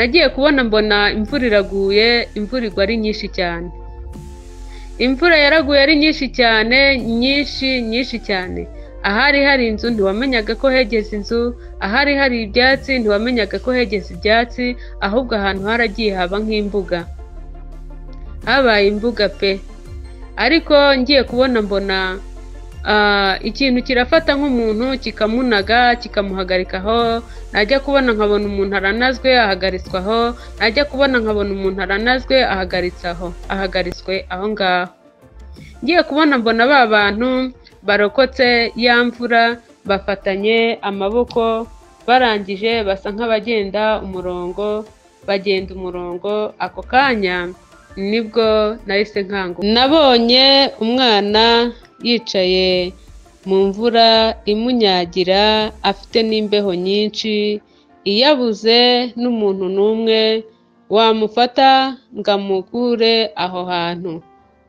nagiye kubona mbona imvura iraguye, imvura igwa ari nyinshi cyane. Imvura yaraguye ari nyinshi cyane, nyinshi cyane. Ahari hari inzu ntiwamenyaga ko hegeze inzu, ahari hari ibyatsi ntiwamenyaga ko hegeze ibyatsi, ahubwo ahantu haragiye haba nk'imbuga. Habaye imbuga pe. Ariko ngiye kubona mbona ikintu kirafata nk'umuntu kikamunaga kikamuhagarikaho, najya kubona nkabona umuntu aranazwe ahagaritswaho, najya kubona nkabona umuntu aranazwe ahagaritswe aho ngaho. Ngiye kubona mbona ba bantu barokotse ya mvura bafatanye amaboko, barangije basa nk'abagenda umurongo, bagenda umurongo. Ako kanya nibwo nahise nkanguka. Nabonye umwana yicaye mu mvura imunyagira, afite n'imbeho nyinshi, iyabuze n'umuntu n'umwe wamufata ngo amukure aho hantu.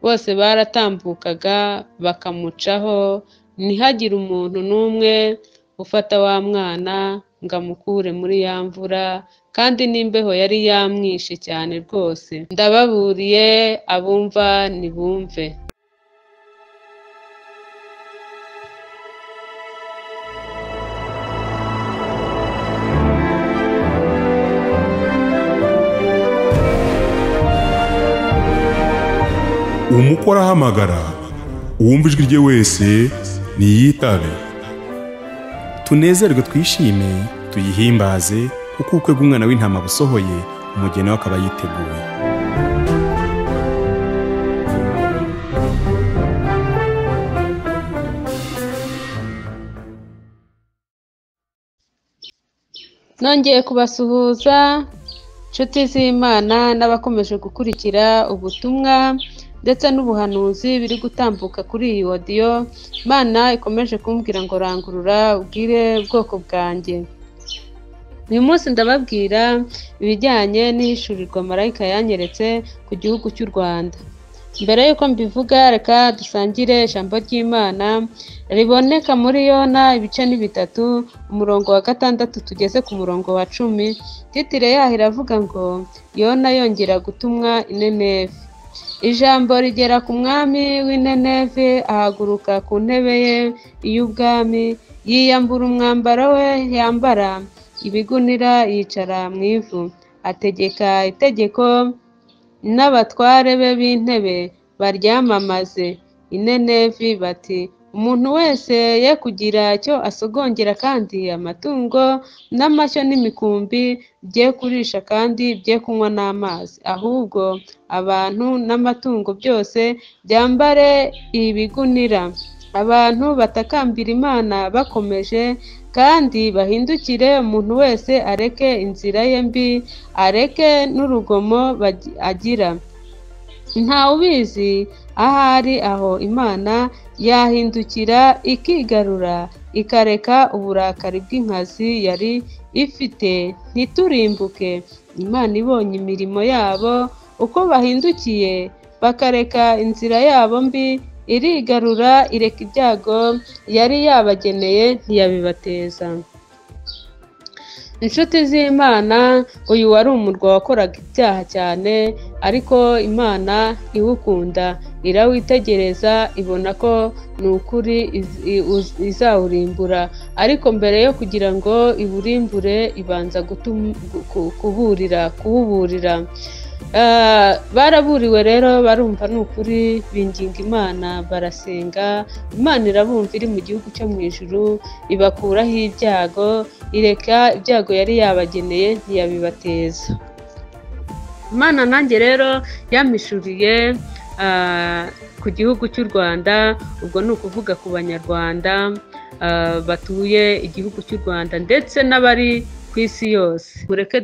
Bose baratambukaga bakamucaho, ntihagire umuntu n'umwe ufata wa mwana ngo amukure muri ya mvura, kandi n'imbeho yari yamwishe cyane rwose. Ndababuriye, abumva nibumve. Umukwe arahamagara, uwumva ijwi rye wese niyitabe. Tunezerwe twishime, tuyihimbaze, kuko ubukwe bw'umwana w'intama busohoye, umugeni we akaba yiteguye. Nongeye kubasuhuza nshuti z'Imana n'abakomeje gukurikira ubutumwa ndetse n'ubuhanuzi biri gutambuka kuri iyi audio. Imana ikomeje kumbwira ngo rangurura ubwire ubwoko bwanjye. Uyu munsi ndababwira ibijyanye n'ishurirwa marayika yanyeretse ku gihugu cy'u Rwanda. Mbere yuko mbivuga, reka dusangire ijambo ry'Imana riboneka muri Yona ibice ni 3, umurongo wa 6 tugeze ku murongo wa 10. Titire yaho iravuga ngo Yona yongera gutumwa i Nineve. Ijambo rigera ku mwami w'i Nineve, ahaguruka ku ntebe ye y'ubwami, yiyambura umwambaro we yambara ibigunira, yicara mu ivu. Ategeka itegeko n'abatware be b'intebe baryamamaze i Nineve bati, umuntu wese ye kugira icyo asogongera, kandi amatungo n'amashyo n'imikumbi bye kurisha, kandi bye kunywa n'amazi, ahubwo abantu n'amatungo byose byambare ibigunira. Abantu batakambira Imana bakomeje, kandi bahindukire, umuntu wese areke inzira ye mbi, areke n'urugomo agira. Ntawe ubizi, ahari aho Imana yahindukira ikigarura, ikareka uburakari bw'inkazi yari ifite, ntiturimbuke. Imana ibonye imirimo yabo uko bahindukiye, bakareka inzira yabo mbi, irigarura, ireka ibyago yari yabageneye ntiyabibateza. Inshuti z'Imana, uyu wari umurwa wakoraga ibyaha cyane, ariko Imana iwukunda irawitegereza, ibona ko ni ukuri izawurimbura. Ariko mbere yo kugira ngo iwurimbure, ibanza kuwuburira. Baraburiwe rero, barumva ni ukuri, binginga Imana, barasenga. Imana irabumva, iri mu gihugu cyo mu ijuru, ibakuraho ibyago, ireka ibyago yari yabageneye ntiyabibateza. Imana nanjye rero yampishuriye ku gihugu cy'u Rwanda, ubwo ni ukuvuga ku banyarwanda batuye igihugu cy'u Rwanda ndetse n'abari ku isi yose. Mureke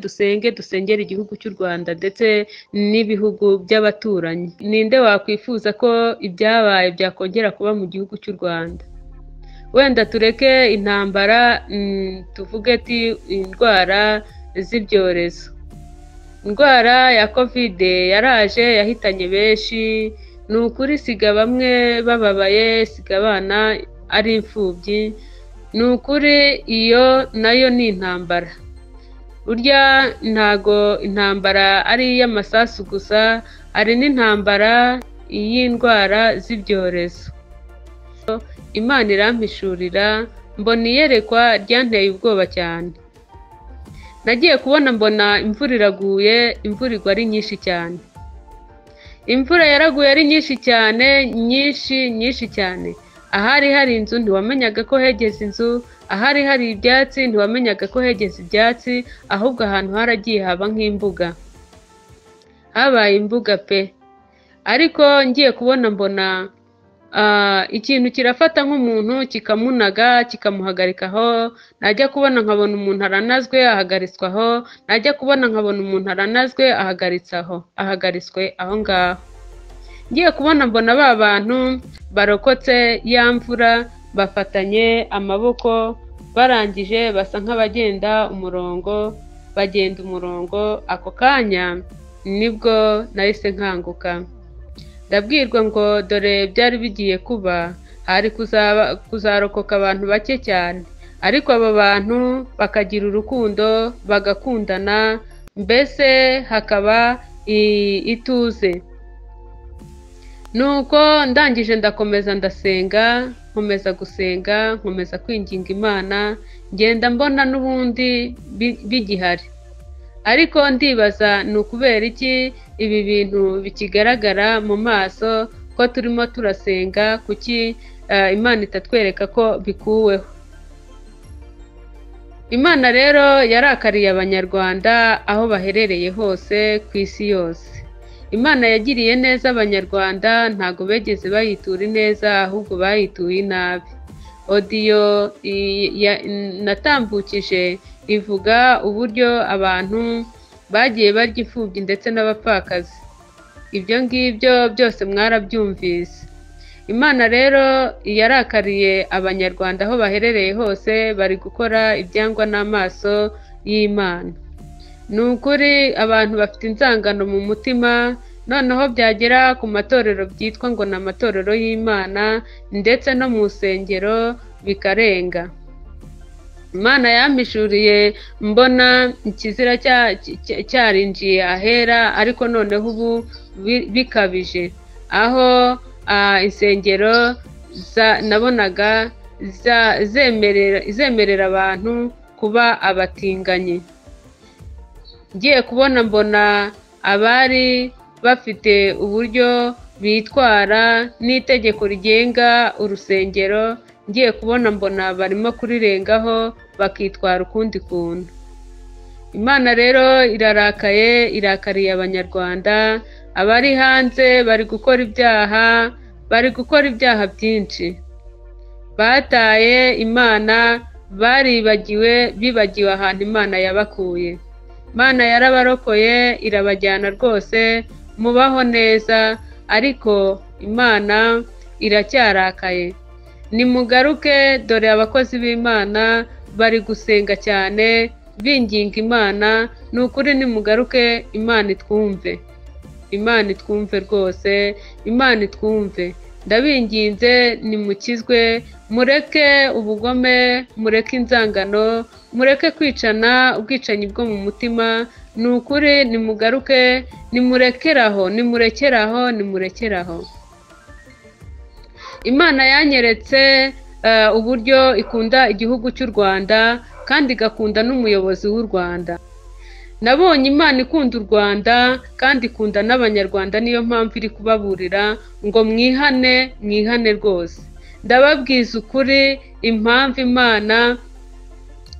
dusengere igihugu cy'u Rwanda ndetse n'ibihugu by'abaturanyi. Ninde wakwifuza ko ibyabaye byakongera kuba mu gihugu cy'u Rwanda? Wenda tureke intambara, tuvuge ati indwara z'ibyorezo. Indwara ya COVID yaraje, yahitanye benshi, ni ukuri, siga bamwe bababaye, siga abana ari imfubyi. Ni ukuri, iyo nayo ni intambara. Urya ntago intambara ari iy'amasasu gusa, hari n'intambara y'indwara z'ibyorezo. Imana irampishurira, mbona iyerekwa ryanteye ubwoba cyane. Nagiye kubona mbona imvura iraguye, imvura igwa ari nyinshi cyane. Imvura yaraguye ari nyinshi cyane, nyinshi cyane. Ahari hari inzu ntiwamenyaga ko hegeze inzu, ahari hari ibyatsi ntiwamenyaga ko hegeze ibyatsi, ahubwo ahantu haragiye haba nk'imbuga. Habaye imbuga pe. Ariko ngiye kubona mbona ikintu kirafata nk'umuntu kikamunaga kikamuhagarikaho, najya kubona nkabona umuntu aranazwe ahagaritswaho, najya kubona nkabona umuntu aranazwe ahagaritswe aho ngaho. Ngiye kubona mbona ba bantu barokotse ya mvura bafatanye amaboko, barangije basa nk'abagenda umurongo, bagenda umurongo. Ako kanya nibwo nahise nkanguka, ndabwirwa ngo dore byari bigiye kuba, hari kuzarokoka abantu bake cyane, ariko abo bantu bakagira urukundo bagakundana, mbese hakaba ituze. Nuko ndangije ndakomeza ndasenga, nkomeza gusenga, nkomeza kwinginga Imana, ngenda mbona n'ubundi bigihari. Ariko ndibaza ni ukubera iki ibi bintu bikigaragara mu maso ko turimo turasenga, kuki Imana itatwereka ko bikuweho. Imana rero yarakariye Abanyarwanda aho baherereye hose ku isi yose. Imana yagiriye neza Abanyarwanda, ntago begeze bayitura ineza, ahubwo bayituye inabi. Audio natambukije ivuga uburyo abantu bagiye barya imfubyi ndetse n'abapfakazi. Ibyo ngibyo byose mwarabyumvise. Imana rero yarakariye Abanyarwanda aho baherereye hose, bari gukora ibyangwa n'amaso y'Imana. Ni ukuri abantu bafite inzangano mu mutima, noneho byagera ku matorero byitwa ngo ni amatorero y'Imana ndetse no mu nsengero bikarenga. Imana yampishuriye mbona ikizira cyarinjiye ahera, ariko noneho ubu bikabije, aho insengero nabonaga zemerera abantu kuba abatinganyi. Ngiye kubona mbona abari bafite uburyo bitwara n'itegeko rigenga urusengero, ngiye kubona mbona barimo kurirengaho bakitwara ukundi kuntu. Imana rero irarakaye, irakariye Abanyarwanda, abari hanze bari gukora ibyaha byinshi. Bataye Imana, bibagiwe ahantu Imana yabakuye. Imana yarabarokoye irabajyana rwose, mubaho neza, ariko Imana iracyarakaye. Nimugaruke, dore abakozi b'Imana bari gusenga cyane binginga Imana. Ni ukuri nimugaruke, Imana itwumve, Imana itwumve rwose, Imana itwumve. Ndabinginze nimukizwe, mureke ubugome, mureke inzangano, mureke kwicana ubwicanyi bwo mu mutima. Ni ukuri nimugaruke, nimurekeraho. Imana yanyeretse uburyo ikunda igihugu cy'u Rwanda kandi igakunda n'umuyobozi w'u Rwanda. Nabonye Imana ikunda u Rwanda kandi ikunda n'Abanyarwanda, niyo mpamvu iri kubaburira ngo mwihane rwose. Ndababwiza ukuri, impamvu Imana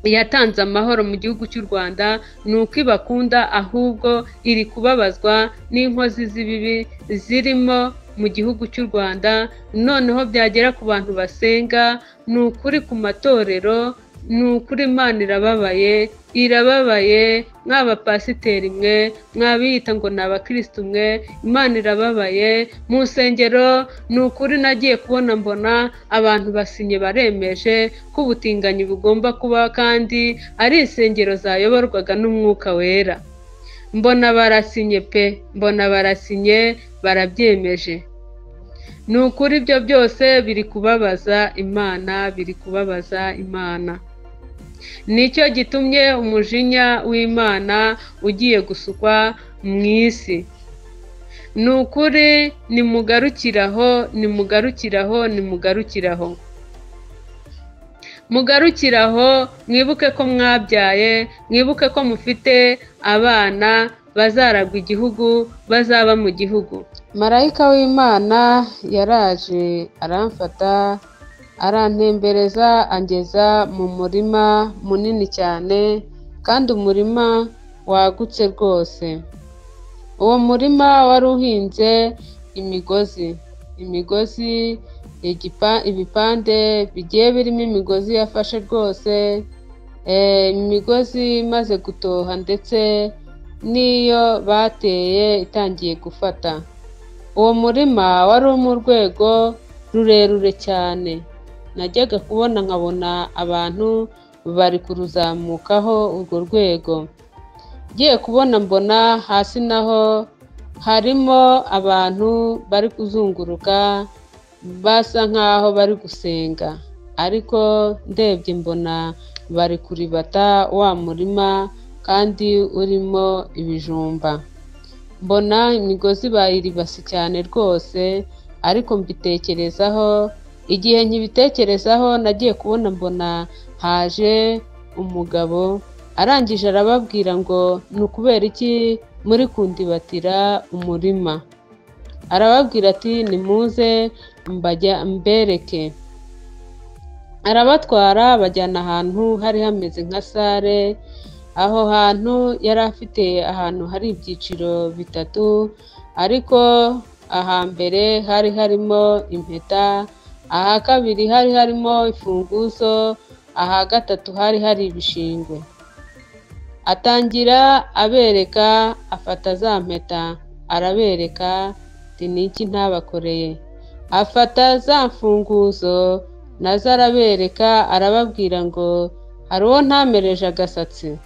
yatanze amahoro mu gihugu cy'u Rwanda ni uko ibakunda, ahubwo iri kubabazwa n'inkozi z'ibibi zirimo mu gihugu cy'u Rwanda. Noneho byagera ku bantu basenga, ni ukuri ku matorero, ni ukuri Imana irababaye, mw'abapasiteri mwe, mwabiyita ngo ni abakristo mwe, Imana irababaye. Mu nsengero ni ukuri nagiye kubona mbona abantu basinye baremeje ko ubutinganyi bugomba kuba, kandi ari insengero zayoborwaga n'Umwuka Wera. Mbona barasinye pe, barabyemeje. Ni ukuri ibyo byose biri kubabaza Imana, nicyo gitumye umujinya w'Imana ugiye gusukwa mu isi. Ni ukuri, nimugarukiraho, nimugarukiraho, nimugarukiraho. Mugarukiraho, mwibuke ko mwabyaye, mwibuke ko mufite abana bazaragwa igihugu, bazaba mu gihugu. Marayika w'Imana yaraje aramfata, arantembereza angeza mu murima munini cyane, kandi umurima wagutse rwose. Uwo murima wari uhinze imigozi, ibipande bigiye birimo imigozi yafashe rwose, imigozi imaze gutoha ndetse n'iyo bateye itangiye gufata. Uwo murima wari mu rwego rurerure cyane, najyaga kubona nkabona abantu bari kuruzamukaho urwo rwego. Ngiye kubona mbona hasi naho harimo abantu bari kuzunguruka basa nkaho bari gusenga, ariko ndebye mbona bari kuribata wa murima kandi urimo ibijumba. Mbona imigozi bayiribase cyane rwose, ariko mbitekerezaho. Igihe nkibitekerezaho nagiye kubona mbona haje umugabo, arangije arababwira ngo ni ukubera iki muri kundibatira umurima. Arababwira ati nimuze mbereke. Arabatwara bajyana ahantu hari hameze nka sare. Aho hantu yari afite ahantu hari ibyiciro bitatu, ariko ahambere hari harimo impeta, aha kabiri hari harimo imfunguzo, aha gatatu hari hari ibishingwe. Atangira abereka, afata za mpeta arabereka ati niki ntabakoreye. Afata za mfunguzo nazo arabereka, arababwira ngo hari uwo ntamereje agasatsi.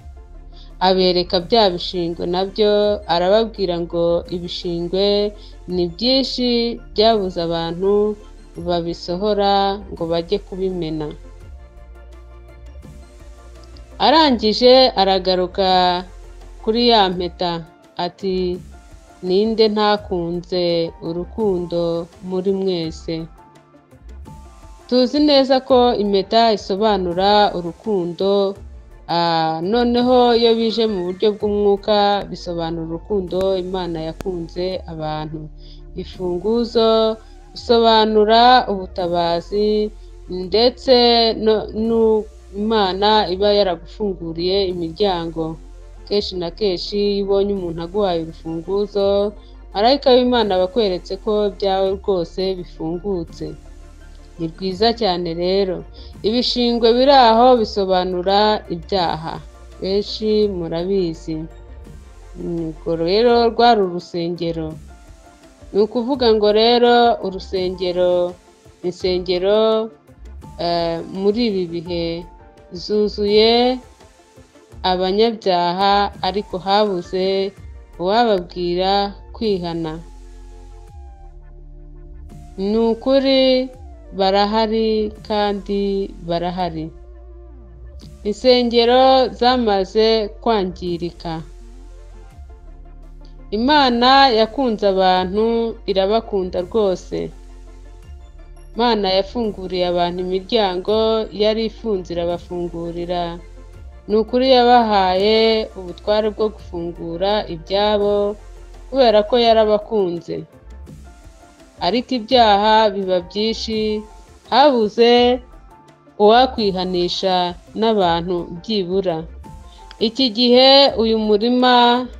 Abereka bya bishingwe nabyo, arababwira ngo ibishingwe ni byinshi byabuze abantu babisohora ngo bajye kubimena. Arangije aragaruka kuri ya mpeta ati ninde ntakunze urukundo muri mwese. Tuzi neza ko impeta isobanura urukundo, noneho iyo bije mu buryo bw'umwuka bisobanura urukundo Imana yakunze abantu. Ifunguzo bisobanura ubutabazi, ndetse Imana iba yaragufunguriye imiryango. Kenshi na kenshi iyo ubonye umuntu aguhaye urufunguzo, marayika w'Imana aba akweretse ko ibyawe rwose bifungutse. Ni rwiza cyane rero. Ibishingwe biri aho bisobanura ibyaha, benshi murabizi. Ubwo rero rwari urusengero. Ni ukuvuga ngo rero urusengero, insengero muri ibi bihe zuzuye abanyabyaha, ariko habuze uwababwira kwihana. Ni ukuri barahari kandi barahari. Insengero zamaze kwangirika. Imana yakunze abantu, irabakunda rwose. Imana yafunguriye abantu imiryango yari ifunze, irabafungurira. Ni ukuri yabahaye ubutware bwo gufungura ibyabo kubera ko yarabakunze. Ariko ibyaha biba byinshi, habuze uwakwihanisha n'abantu byibura. Iki gihe uyu murima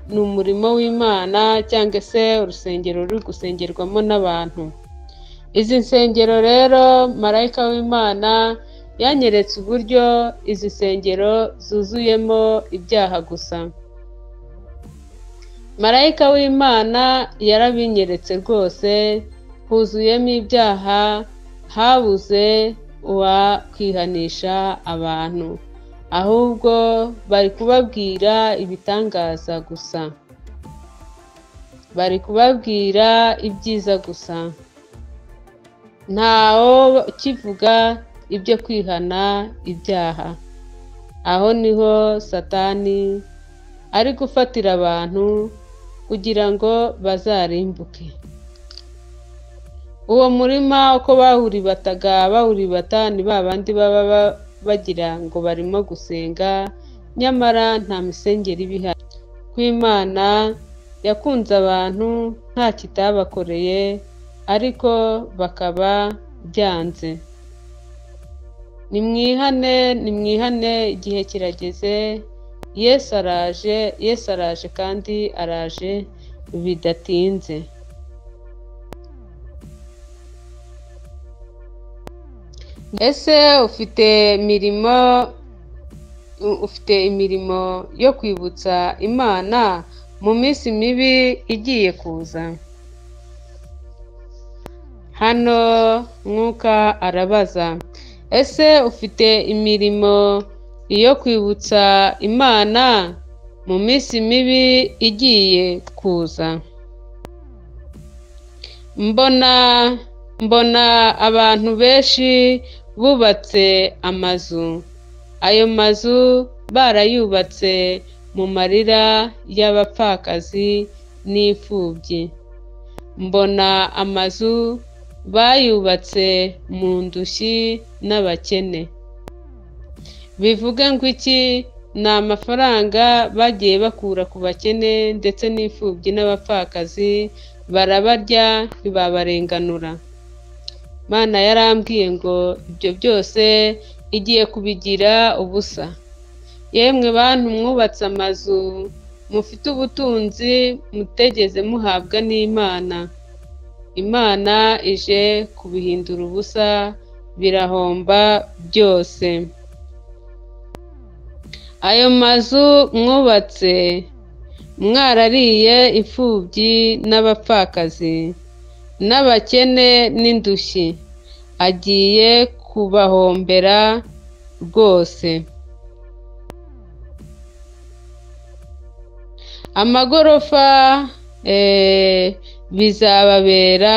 ni umurimo w'Imana, cyangwa se urusengero ruri gusengerwamo n'abantu. Izi nsengero rero marayika w'Imana yanyeretse uburyo izi nsengero zuzuyemo ibyaha gusa. Marayika w'Imana yarabinyeretse rwose, huzuyemo ibyaha, habuze uwakwihanisha abantu. Ahubwo bari kubabwira ibitangaza gusa, bari kubabwira ibyiza gusa. Ntawo kivuga ibyo kwihana ibyaha. Aho niho Satani ari gufatira abantu kugira ngo bazarimbuke. Uwo murima uko bawuribata ni babandi baba bagira ngo barimo gusenga, nyamara nta misengeri ibihari. Ko Imana yakunze abantu nta kitabakoreye, ariko bakaba byanze. Nimwihane, igihe kirageze. Yesu araje kandi araje bidatinze. Ese ufite imirimo yo kwibutsa Imana mu minsi mibi igiye kuza? Hano Mwuka arabaza, ese ufite imirimo yo kwibutsa Imana mu minsi mibi igiye kuza? Mbona abantu benshi bubatse amazu. Ayo mazu barayubatse mu marira y'abapfakazi n'imfubyi. Mbona amazu bayubatse mu ndushyi n'abakene. Bivuga ngo iki? Ni amafaranga bagiye bakura ku bakene ndetse n'imfubyi n'abapfakazi, barabarya ntibabarenganura. Imana yarambwiye ngo ibyo byose igiye kubigira ubusa. Yemwe bantu mwubatse amazu, mufite ubutunzi mutegeze muhabwa n'Imana. Imana ije kubihindura ubusa, birahomba byose. Ayo mazu mwubatse mwarariye imfubyi n'abapfakazi n'abakene n'indushyi, agiye kubahombera rwose. Amagorofa bizababera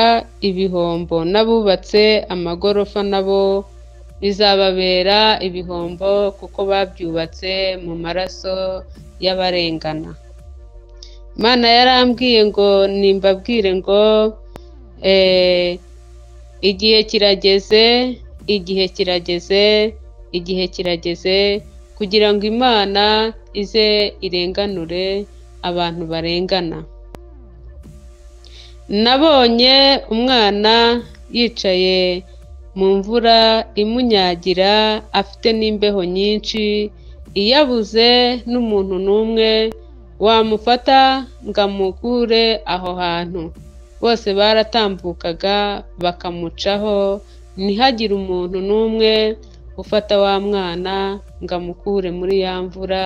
ibihombo. N'abubatse amagorofa nabo bizababera ibihombo, kuko babyubatse mu maraso y'abarengana. Imana yarambwiye ngo nimbabwire ngo igihe kirageze kugira ngo Imana ize irenganure abantu barengana. Nabonye umwana yicaye mu mvura imunyagira, afite n'imbeho nyinshi, iyabuze n'umuntu n'umwe wamufata ngo amukure aho hantu. Bose baratambukaga bakamucaho, ntihagire umuntu n'umwe ufata wa mwana ngo amukure muri ya mvura,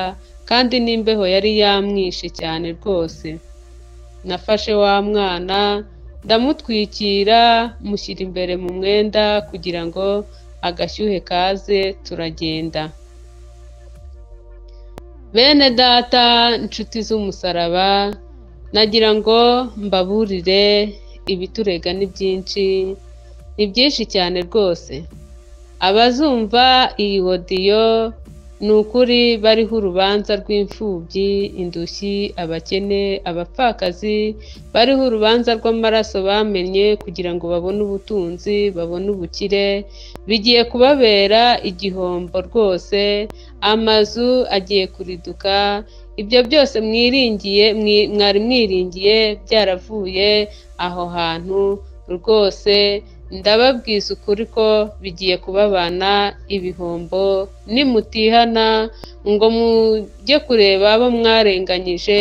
kandi n'imbeho yari yamwishe cyane rwose. Nafashe wa mwana ndamutwikira, mushyira imbere mu mwenda kugira ngo agashyuhe kaze, turagenda. Bene data, inshuti z'umusaraba, nagira ngo mbaburire ibiturega ni byinshi cyane rwose. Abazumva iyi odiyo ni ukuri bariho urubanza rw'imfubyi, indushyi, abakene, abapfakazi, bariho urubanza rw'amaraso bamennye kugira ngo babone ubutunzi, babone ubukire. Bigiye kubabera igihombo rwose, amazu agiye kuriduka. Ibyo byose mwari mwiringiye byaravuye aho hantu rwose. Ndababwiza ukuri ko bigiye kubabana ibihombo nimutihana ngo mujye kureba abo mwarenganyije,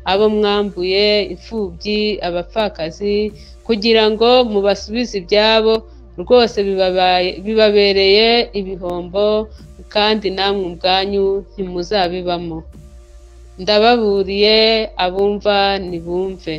abo mwambuye, imfubyi, abapfakazi, kugira ngo mubasubize ibyabo. Rwose bibabereye ibihombo, kandi namwe ubwanyu ntimuzabibamo. Ndababuriye, abumva nibumve.